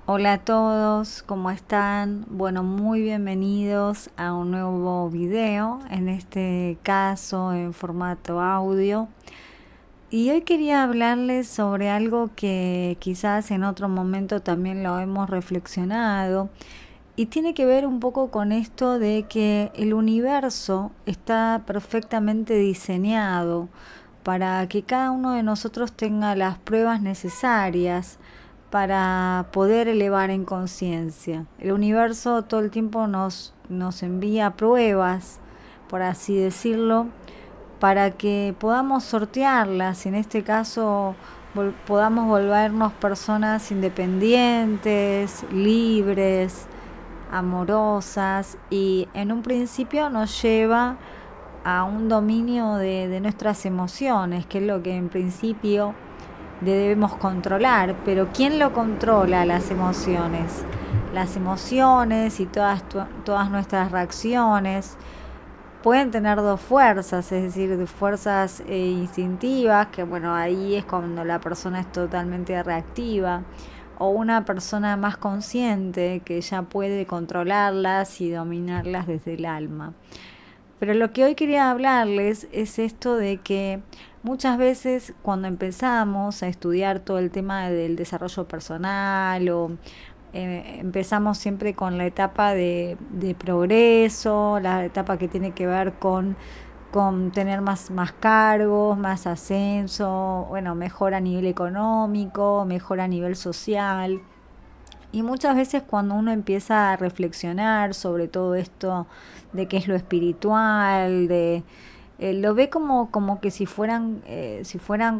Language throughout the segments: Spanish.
Hola a todos, ¿cómo están? Bueno, muy bienvenidos a un nuevo video, en este caso en formato audio. Y hoy quería hablarles sobre algo que quizás en otro momento también lo hemos reflexionado y tiene que ver un poco con esto de que el universo está perfectamente diseñado para que cada uno de nosotros tenga las pruebas necesarias para poder elevar en conciencia. El universo todo el tiempo nos envía pruebas, por así decirlo, para que podamos sortearlas y en este caso podamos volvernos personas independientes, libres, amorosas, y en un principio nos lleva a un dominio de nuestras emociones, que es lo que en principio debemos controlar. Pero ¿quién lo controla? Las emociones. Las emociones y todas nuestras reacciones pueden tener dos fuerzas, es decir, de fuerzas instintivas, que bueno, ahí es cuando la persona es totalmente reactiva, o una persona más consciente que ya puede controlarlas y dominarlas desde el alma. Pero lo que hoy quería hablarles es esto de que muchas veces cuando empezamos a estudiar todo el tema del desarrollo personal o empezamos siempre con la etapa de progreso, la etapa que tiene que ver con tener más cargos, más ascenso, bueno, mejor a nivel económico, mejor a nivel social. Y muchas veces cuando uno empieza a reflexionar sobre todo esto de qué es lo espiritual, lo ve como que si fueran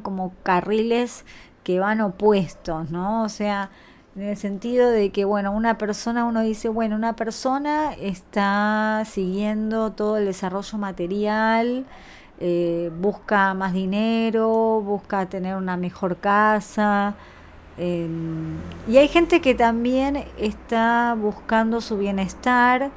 como carriles que van opuestos, ¿no? O sea, en el sentido de que, bueno, uno dice, bueno, una persona está siguiendo todo el desarrollo material, busca más dinero, busca tener una mejor casa, eh, y hay gente que también está buscando su bienestar,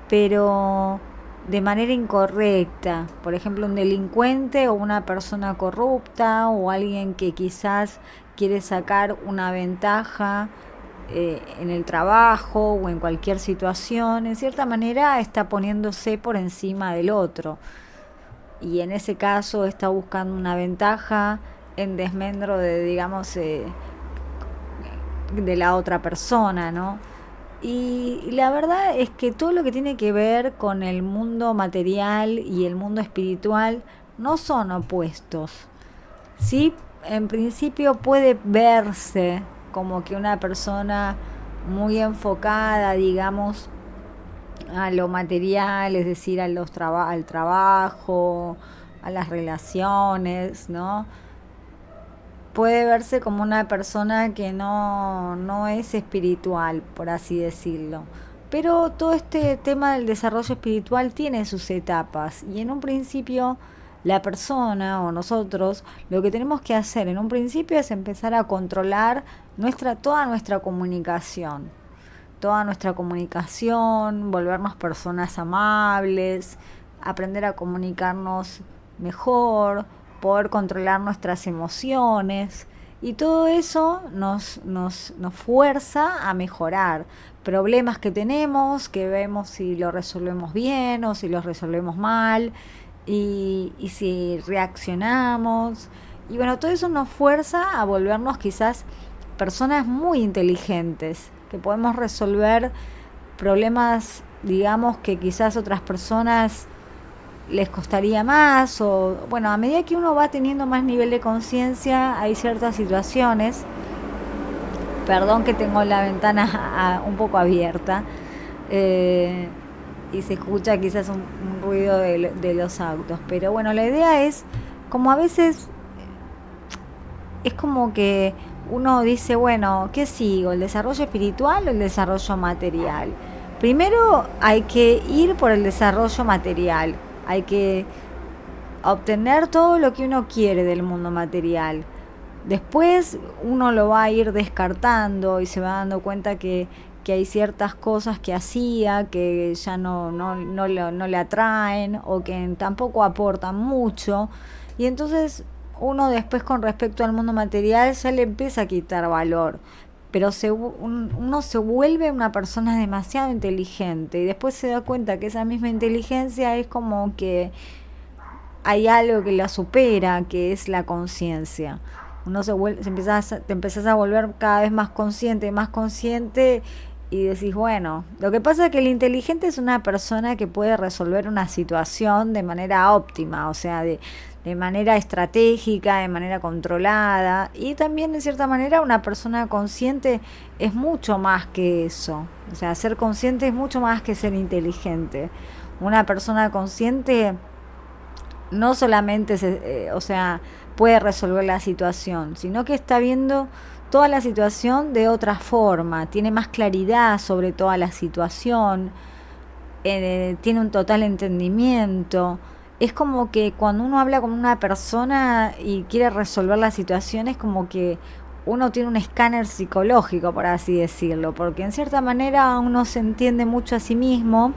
pero de manera incorrecta. Por ejemplo, un delincuente o una persona corrupta o alguien que quizás quiere sacar una ventaja en el trabajo o en cualquier situación, en cierta manera está poniéndose por encima del otro. Y en ese caso está buscando una ventaja en desmedro de, digamos, de la otra persona, ¿no? Y la verdad es que todo lo que tiene que ver con el mundo material y el mundo espiritual no son opuestos. Sí, en principio puede verse como que una persona muy enfocada, digamos, a lo material, es decir, al trabajo, a las relaciones, ¿no? Puede verse como una persona que no es espiritual, por así decirlo. Pero todo este tema del desarrollo espiritual tiene sus etapas y en un principio la persona o nosotros lo que tenemos que hacer en un principio es empezar a controlar toda nuestra comunicación, volvernos personas amables, aprender a comunicarnos mejor, poder controlar nuestras emociones. Y todo eso nos fuerza a mejorar problemas que tenemos, que vemos si lo resolvemos bien o si los resolvemos mal, y si reaccionamos. Y bueno, todo eso nos fuerza a volvernos quizás personas muy inteligentes, que podemos resolver problemas, digamos, que quizás otras personas les costaría más, o bueno, a medida que uno va teniendo más nivel de conciencia, hay ciertas situaciones, perdón que tengo la ventana un poco abierta, eh, y se escucha quizás un ruido de los autos, pero bueno, la idea es, como a veces es como que uno dice, bueno, ¿qué sigo? ¿El desarrollo espiritual o el desarrollo material? Primero hay que ir por el desarrollo material, hay que obtener todo lo que uno quiere del mundo material. Después uno lo va a ir descartando y se va dando cuenta que hay ciertas cosas que hacía que ya no le atraen o que tampoco aportan mucho. Y entonces uno después, con respecto al mundo material, ya le empieza a quitar valor. pero uno se vuelve una persona demasiado inteligente y después se da cuenta que esa misma inteligencia es como que hay algo que la supera, que es la conciencia. Uno te empezás a volver cada vez más consciente y decís, bueno, lo que pasa es que el inteligente es una persona que puede resolver una situación de manera óptima, o sea, de manera estratégica, de manera controlada, y también de cierta manera una persona consciente es mucho más que eso, o sea, ser consciente es mucho más que ser inteligente. Una persona consciente no solamente o sea, puede resolver la situación, sino que está viendo toda la situación de otra forma, tiene más claridad sobre toda la situación, tiene un total entendimiento. Es como que cuando uno habla con una persona y quiere resolver la situación, es como que uno tiene un escáner psicológico, por así decirlo, porque en cierta manera uno se entiende mucho a sí mismo.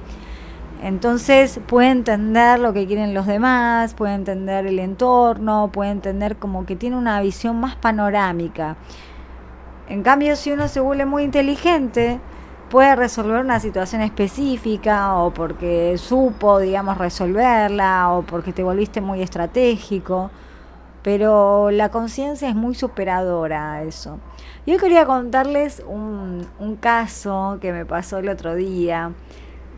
Entonces puede entender lo que quieren los demás, puede entender el entorno, puede entender como que tiene una visión más panorámica. En cambio, si uno se vuelve muy inteligente, puede resolver una situación específica o porque supo, digamos, resolverla o porque te volviste muy estratégico. Pero la conciencia es muy superadora a eso. Yo quería contarles un caso que me pasó el otro día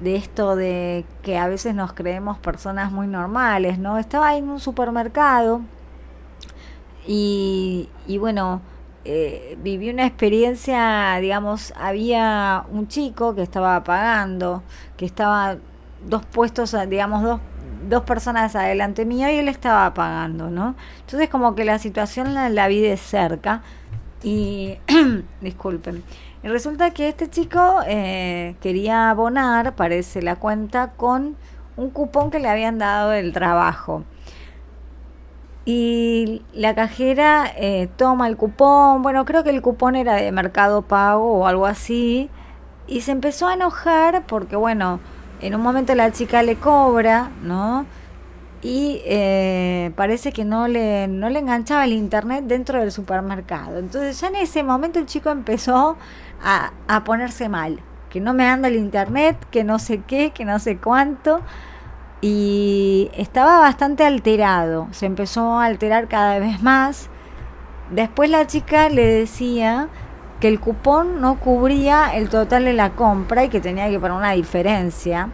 de esto de que a veces nos creemos personas muy normales, ¿no? Estaba en un supermercado y bueno, viví una experiencia, digamos, había un chico que estaba pagando, que estaba dos puestos, digamos, dos personas adelante mío y él estaba pagando, ¿no? Entonces como que la situación la vi de cerca y disculpen. Y resulta que este chico quería abonar, parece, la cuenta con un cupón que le habían dado del trabajo. Y la cajera toma el cupón, bueno, creo que el cupón era de Mercado Pago o algo así, y se empezó a enojar porque, bueno, en un momento la chica le cobra, ¿no? Y parece que no le enganchaba el internet dentro del supermercado. Entonces ya en ese momento el chico empezó a ponerse mal, que no me anda el internet, que no sé qué, que no sé cuánto, y estaba bastante alterado, se empezó a alterar cada vez más. Después la chica le decía que el cupón no cubría el total de la compra y que tenía que poner una diferencia.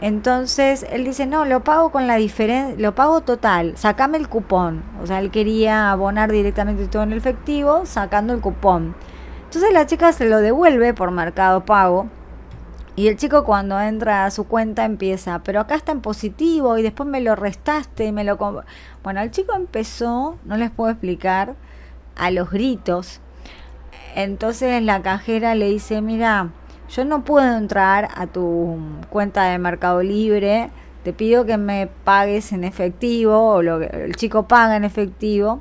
Entonces él dice, no, lo pago con la diferencia, lo pago total, sacame el cupón. O sea, él quería abonar directamente todo en efectivo, sacando el cupón. Entonces la chica se lo devuelve por Mercado Pago. Y el chico cuando entra a su cuenta empieza, pero acá está en positivo y después me lo restaste y me lo... Bueno, el chico empezó, no les puedo explicar, a los gritos. Entonces la cajera le dice, mira, yo no puedo entrar a tu cuenta de Mercado Libre, te pido que me pagues en efectivo, o el chico paga en efectivo,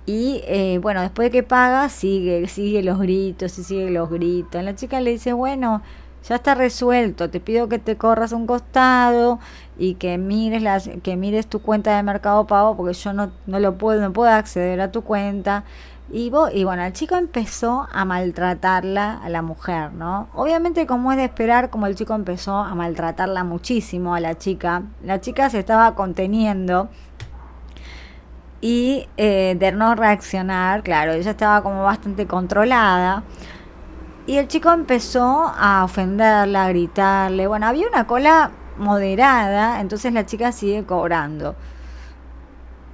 y bueno, después de que paga, sigue los gritos y sigue los gritos. La chica le dice, bueno, ya está resuelto, te pido que te corras a un costado y que que mires tu cuenta de Mercado Pago porque yo no puedo acceder a tu cuenta. Y bueno, el chico empezó a maltratarla a la mujer, ¿no? Obviamente, como es de esperar, como el chico empezó a maltratarla muchísimo a la chica se estaba conteniendo y de no reaccionar, claro, ella estaba como bastante controlada. Y el chico empezó a ofenderla, a gritarle. Bueno, había una cola moderada, entonces la chica sigue cobrando.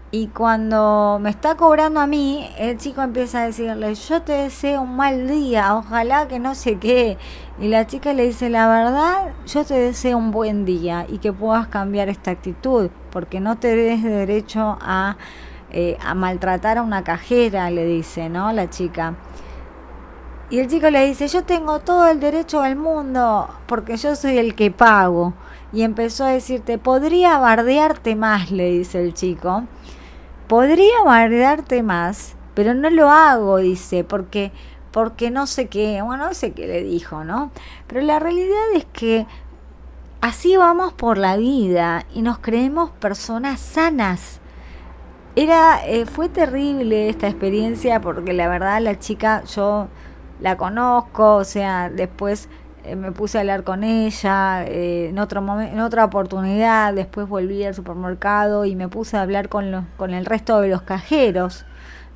Y cuando me está cobrando a mí, el chico empieza a decirle, yo te deseo un mal día, ojalá que no sé qué. Y la chica le dice, la verdad, yo te deseo un buen día y que puedas cambiar esta actitud, porque no te des derecho a maltratar a una cajera, le dice, ¿no? La chica. Y el chico le dice, yo tengo todo el derecho del mundo, porque yo soy el que pago. Y empezó a decirte, podría bardearte más, le dice el chico. Podría bardearte más, pero no lo hago, dice, porque no sé qué, bueno, no sé qué le dijo, ¿no? Pero la realidad es que así vamos por la vida y nos creemos personas sanas. Fue terrible esta experiencia porque la verdad la chica, yo la conozco, o sea, después me puse a hablar con ella en otra oportunidad, después volví al supermercado y me puse a hablar con el resto de los cajeros,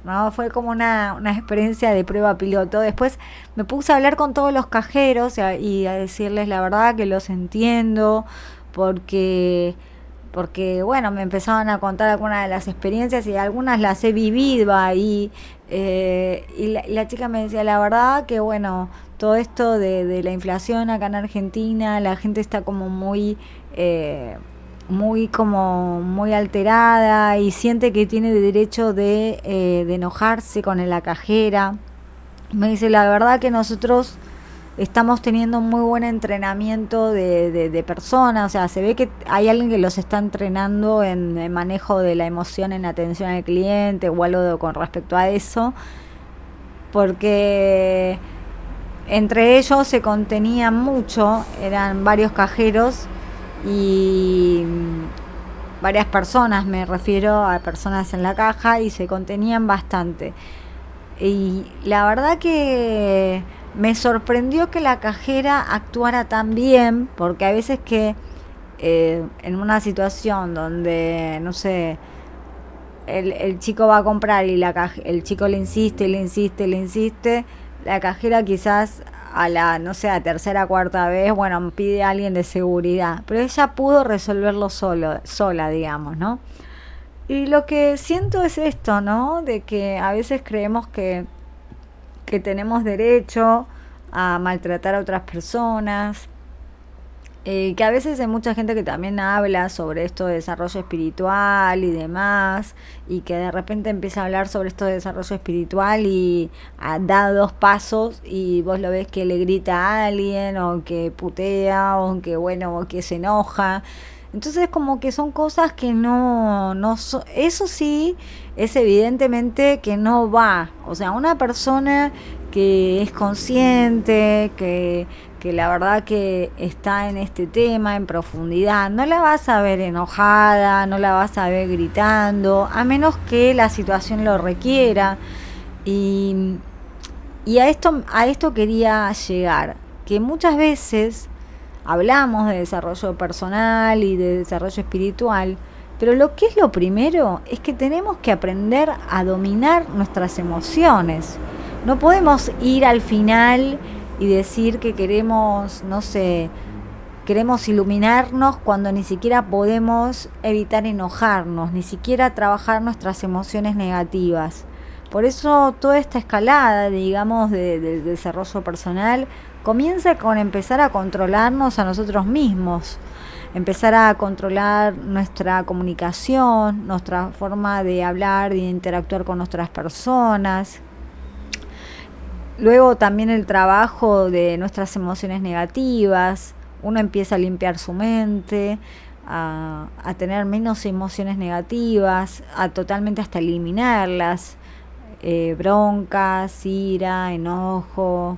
¿no? Fue como una experiencia de prueba piloto. Después me puse a hablar con todos los cajeros y a decirles la verdad que los entiendo, porque bueno, me empezaban a contar algunas de las experiencias y algunas las he vivido ahí. Y la chica me decía, la verdad que bueno, todo esto de la inflación acá en Argentina, la gente está como eh, muy alterada y siente que tiene derecho de enojarse con la cajera. Me dice, la verdad que nosotros estamos teniendo un muy buen entrenamiento de personas, o sea, se ve que hay alguien que los está entrenando en el manejo de la emoción en atención al cliente o algo con respecto a eso, porque entre ellos se contenían mucho, eran varios cajeros y varias personas, me refiero a personas en la caja, y se contenían bastante. Y la verdad que me sorprendió que la cajera actuara tan bien, porque a veces que en una situación donde, no sé, el chico va a comprar y el chico le insiste, le insiste, le insiste, la cajera quizás a la, no sé, a tercera, cuarta vez, bueno, pide a alguien de seguridad, pero ella pudo resolverlo sola, digamos, ¿no? Y lo que siento es esto, ¿no? De que a veces creemos que tenemos derecho a maltratar a otras personas, que a veces hay mucha gente que también habla sobre esto de desarrollo espiritual y demás, y que de repente empieza a hablar sobre esto de desarrollo espiritual y da dos pasos y vos lo ves que le grita a alguien o que putea o que bueno o que se enoja. Entonces como que son cosas que eso sí es evidentemente que no va. O sea, una persona que es consciente, que la verdad que está en este tema en profundidad, no la vas a ver enojada, no la vas a ver gritando, a menos que la situación lo requiera. Y, y a esto quería llegar, que muchas veces hablamos de desarrollo personal y de desarrollo espiritual, pero lo que es lo primero es que tenemos que aprender a dominar nuestras emociones. No podemos ir al final y decir que queremos, no sé, queremos iluminarnos cuando ni siquiera podemos evitar enojarnos, ni siquiera trabajar nuestras emociones negativas. Por eso toda esta escalada, digamos, de desarrollo personal comienza con empezar a controlarnos a nosotros mismos, empezar a controlar nuestra comunicación, nuestra forma de hablar, de interactuar con otras personas. Luego también el trabajo de nuestras emociones negativas. Uno empieza a limpiar su mente, a tener menos emociones negativas, a totalmente hasta eliminarlas. Broncas, ira, enojo.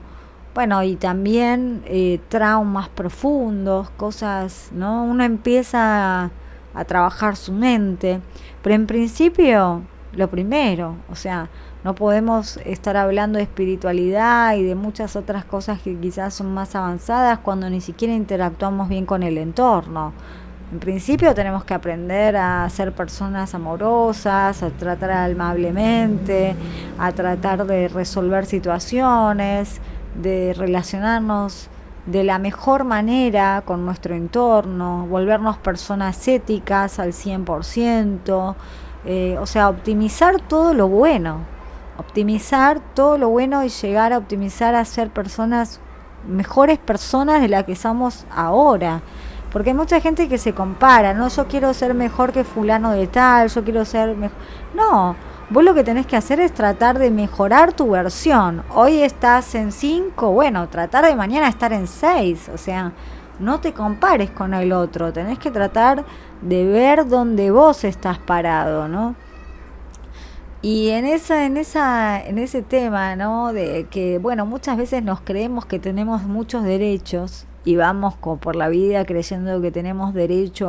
Bueno, y también traumas profundos, cosas, ¿no? Uno empieza a trabajar su mente. Pero en principio, lo primero, o sea, no podemos estar hablando de espiritualidad y de muchas otras cosas que quizás son más avanzadas cuando ni siquiera interactuamos bien con el entorno. En principio tenemos que aprender a ser personas amorosas, a tratar amablemente, a tratar de resolver situaciones, de relacionarnos de la mejor manera con nuestro entorno, volvernos personas éticas al 100%, o sea, optimizar todo lo bueno y llegar a optimizar a ser personas, mejores personas de las que somos ahora. Porque hay mucha gente que se compara, ¿no? Yo quiero ser mejor que fulano de tal, yo quiero ser mejor. No, vos lo que tenés que hacer es tratar de mejorar tu versión. Hoy estás en 5, bueno, tratar de mañana estar en 6. O sea, no te compares con el otro, tenés que tratar de ver dónde vos estás parado, ¿no? Y en ese tema, ¿no? De que, bueno, muchas veces nos creemos que tenemos muchos derechos y vamos por la vida creyendo que tenemos derecho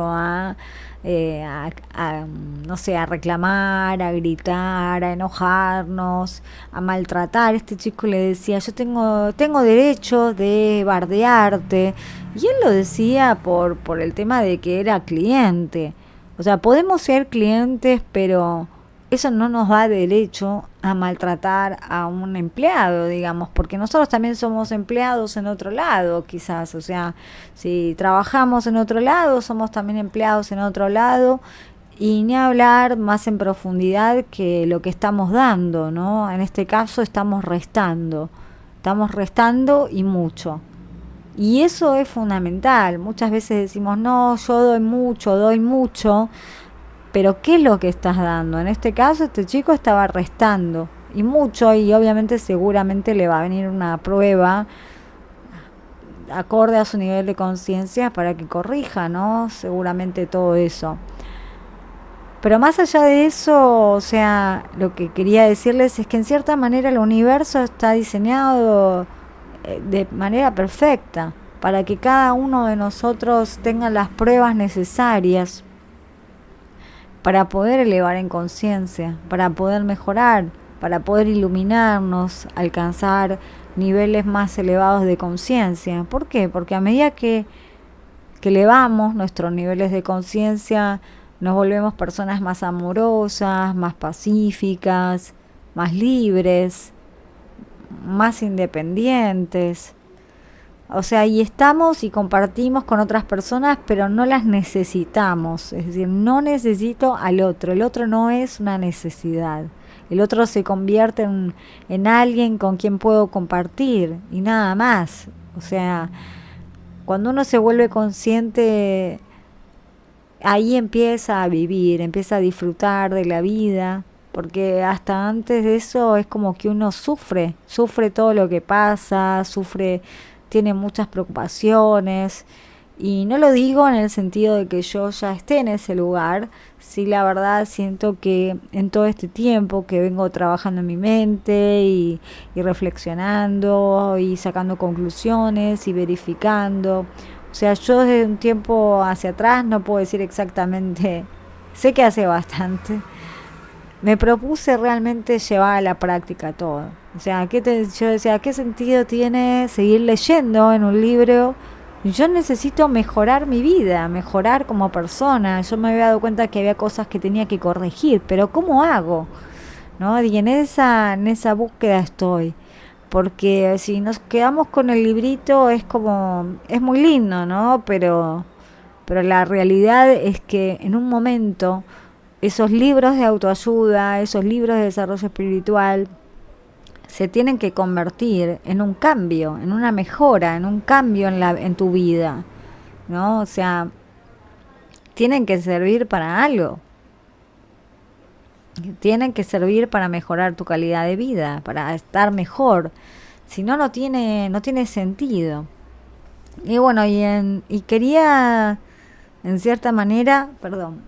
no sé, a reclamar, a gritar, a enojarnos, a maltratar. Este chico le decía, yo tengo derecho de bardearte, y él lo decía por el tema de que era cliente. O sea, podemos ser clientes, pero eso no nos da derecho a maltratar a un empleado, digamos, porque nosotros también somos empleados en otro lado, quizás. O sea, si trabajamos en otro lado, somos también empleados en otro lado, y ni hablar más en profundidad que lo que estamos dando, ¿no? En este caso estamos restando y mucho. Y eso es fundamental. Muchas veces decimos, no, yo doy mucho, pero ¿qué es lo que estás dando? En este caso, este chico estaba restando y mucho, y obviamente seguramente le va a venir una prueba acorde a su nivel de conciencia para que corrija, ¿no? Seguramente todo eso. Pero más allá de eso, o sea, lo que quería decirles es que en cierta manera el universo está diseñado de manera perfecta para que cada uno de nosotros tenga las pruebas necesarias para poder elevar en conciencia, para poder mejorar, para poder iluminarnos, alcanzar niveles más elevados de conciencia. ¿Por qué? Porque a medida que elevamos nuestros niveles de conciencia, nos volvemos personas más amorosas, más pacíficas, más libres, más independientes. O sea, y estamos y compartimos con otras personas, pero no las necesitamos. Es decir, no necesito al otro. El otro no es una necesidad. El otro se convierte en alguien con quien puedo compartir y nada más. O sea, cuando uno se vuelve consciente, ahí empieza a vivir, empieza a disfrutar de la vida. Porque hasta antes de eso es como que uno sufre todo lo que pasa, tiene muchas preocupaciones. Y no lo digo en el sentido de que yo ya esté en ese lugar. Sí, la verdad siento que en todo este tiempo que vengo trabajando en mi mente y reflexionando y sacando conclusiones y verificando. O sea, yo desde un tiempo hacia atrás no puedo decir exactamente, sé que hace bastante. Me propuse realmente llevar a la práctica todo. O sea, yo decía, ¿qué sentido tiene seguir leyendo en un libro? Yo necesito mejorar mi vida, mejorar como persona. Yo me había dado cuenta que había cosas que tenía que corregir, pero ¿cómo hago? ¿No? Y en esa búsqueda estoy. Porque si nos quedamos con el librito es muy lindo, ¿no? Pero la realidad es que en un momento esos libros de autoayuda, esos libros de desarrollo espiritual, se tienen que convertir en un cambio, en una mejora, en un cambio en tu vida, ¿no? O sea, tienen que servir para algo, tienen que servir para mejorar tu calidad de vida, para estar mejor. Si no, no tiene sentido. Y bueno, y quería, en cierta manera, perdón,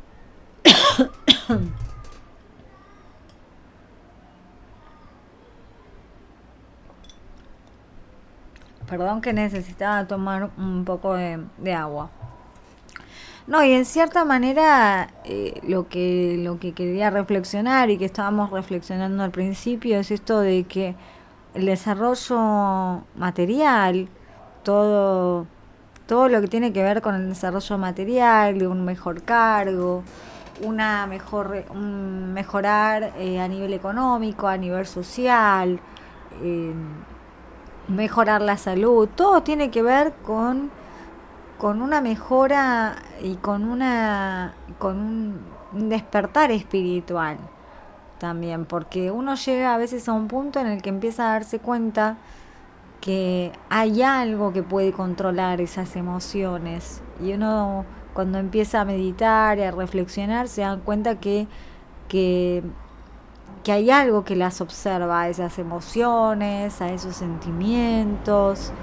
perdón que necesitaba tomar un poco de agua. No, y en cierta manera lo que quería reflexionar y que estábamos reflexionando al principio es esto de que el desarrollo material, todo, todo lo que tiene que ver con el desarrollo material, de un mejor cargo, un mejorar a nivel económico, a nivel social, eh, mejorar la salud, todo tiene que ver con una mejora y con un despertar espiritual también, porque uno llega a veces a un punto en el que empieza a darse cuenta que hay algo que puede controlar esas emociones, y uno cuando empieza a meditar y a reflexionar se da cuenta que, que hay algo que las observa, a esas emociones, a esos sentimientos.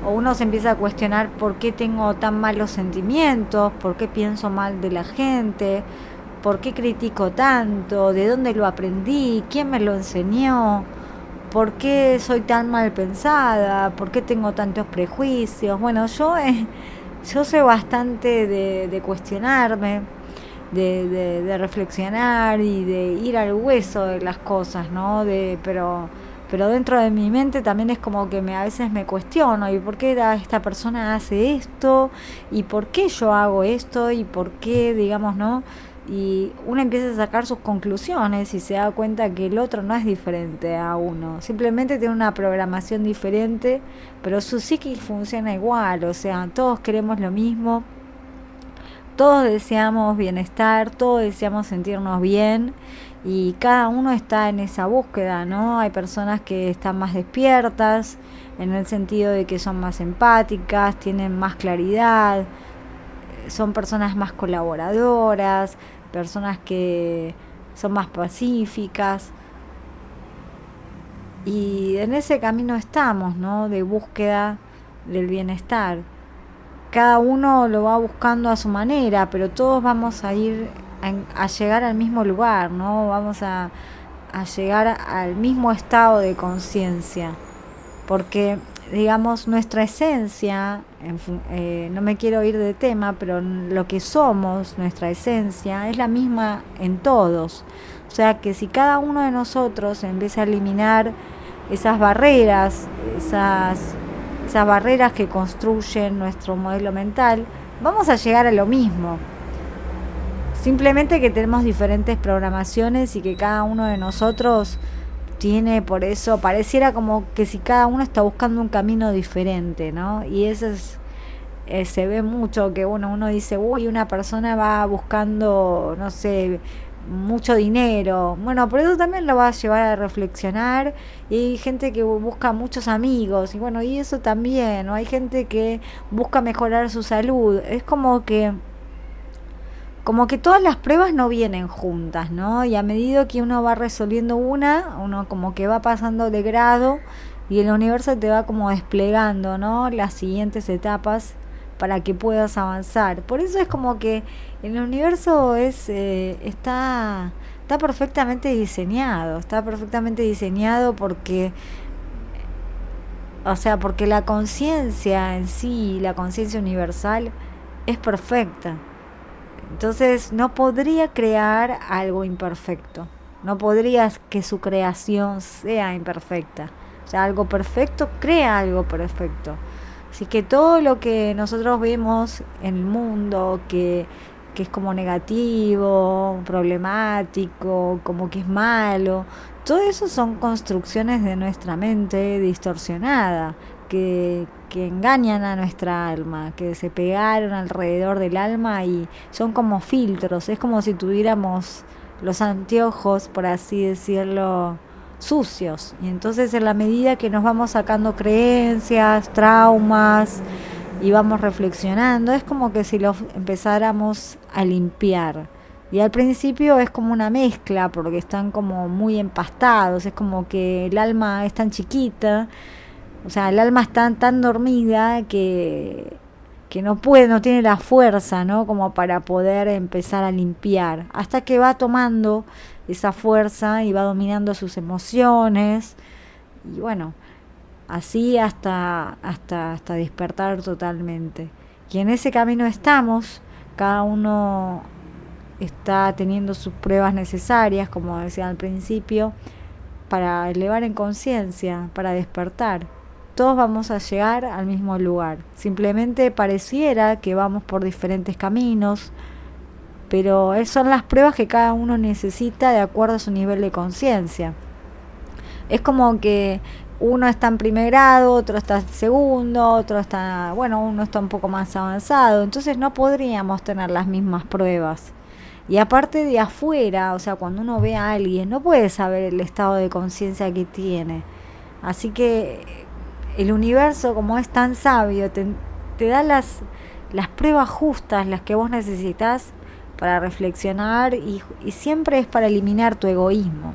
O uno se empieza a cuestionar por qué tengo tan malos sentimientos, por qué pienso mal de la gente, por qué critico tanto, de dónde lo aprendí, quién me lo enseñó. ¿por qué soy tan mal pensada? ¿Por qué tengo tantos prejuicios? Bueno, yo soy bastante de cuestionarme, de reflexionar y de ir al hueso de las cosas, ¿no? Pero dentro de mi mente también es como que a veces me cuestiono, ¿y por qué esta persona hace esto? ¿Y por qué yo hago esto? ¿Y por qué, digamos, no? Y uno empieza a sacar sus conclusiones y se da cuenta que el otro no es diferente a uno, simplemente tiene una programación diferente, pero su psiquis funciona igual, o sea, todos queremos lo mismo, todos deseamos bienestar, todos deseamos sentirnos bien y cada uno está en esa búsqueda, ¿no? Hay personas que están más despiertas en el sentido de que son más empáticas, tienen más claridad, son personas más colaboradoras, personas que son más pacíficas y en ese camino estamos, ¿no? De búsqueda del bienestar. Cada uno lo va buscando a su manera, pero todos vamos a ir a llegar al mismo lugar, ¿no? Vamos a llegar al mismo estado de conciencia, porque, digamos, nuestra esencia, no me quiero ir de tema, pero lo que somos, nuestra esencia, es la misma en todos. O sea que si cada uno de nosotros empieza a eliminar esas barreras, esas barreras que construyen nuestro modelo mental, vamos a llegar a lo mismo. Simplemente que tenemos diferentes programaciones y que cada uno de nosotros tiene, por eso pareciera como que si cada uno está buscando un camino diferente, ¿no? Y eso se ve mucho que uno dice, uy, una persona va buscando, no sé, mucho dinero. Bueno, por eso también lo va a llevar a reflexionar. Y hay gente que busca muchos amigos. Y bueno, y eso también, ¿no? Hay gente que busca mejorar su salud. Es como que todas las pruebas no vienen juntas, ¿no? Y a medida que uno va resolviendo uno como que va pasando de grado y el universo te va como desplegando, ¿no? Las siguientes etapas para que puedas avanzar. Por eso es como que el universo está perfectamente diseñado porque la conciencia en sí, la conciencia universal es perfecta. Entonces no podría crear algo imperfecto. No podría que su creación sea imperfecta. O sea, algo perfecto crea algo perfecto. Así que todo lo que nosotros vemos en el mundo, que es como negativo, problemático, como que es malo, todo eso son construcciones de nuestra mente distorsionada, que engañan a nuestra alma, que se pegaron alrededor del alma y son como filtros, es como si tuviéramos los anteojos, por así decirlo, sucios. Y entonces en la medida que nos vamos sacando creencias, traumas y vamos reflexionando, es como que si los empezáramos a limpiar. Y al principio es como una mezcla porque están como muy empastados, es como que el alma es tan chiquita, o sea, el alma está tan dormida que no puede, no tiene la fuerza, ¿no? Como para poder empezar a limpiar. Hasta que va tomando esa fuerza y va dominando sus emociones. Y bueno, así hasta despertar totalmente. Y en ese camino estamos, cada uno está teniendo sus pruebas necesarias, como decía al principio, para elevar en conciencia, para despertar. Todos vamos a llegar al mismo lugar. Simplemente pareciera que vamos por diferentes caminos, pero son las pruebas que cada uno necesita de acuerdo a su nivel de conciencia. Es como que uno está en primer grado, otro está en segundo, uno está un poco más avanzado, entonces no podríamos tener las mismas pruebas. Y aparte de afuera, o sea, cuando uno ve a alguien, no puede saber el estado de conciencia que tiene. Así que el universo, como es tan sabio, te da las pruebas justas, las que vos necesitas para reflexionar y siempre es para eliminar tu egoísmo.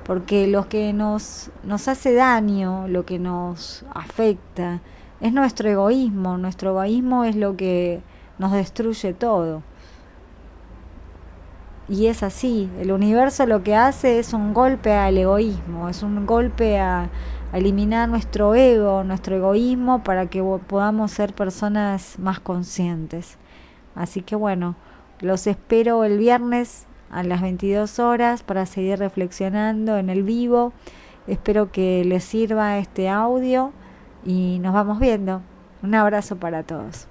Porque lo que nos hace daño, lo que nos afecta, es nuestro egoísmo. Nuestro egoísmo es lo que nos destruye todo. Y es así, el universo lo que hace es un golpe al egoísmo, es un golpe a eliminar nuestro ego, nuestro egoísmo para que podamos ser personas más conscientes. Así que bueno, los espero el viernes a las 22 horas para seguir reflexionando en el vivo. Espero que les sirva este audio y nos vamos viendo. Un abrazo para todos.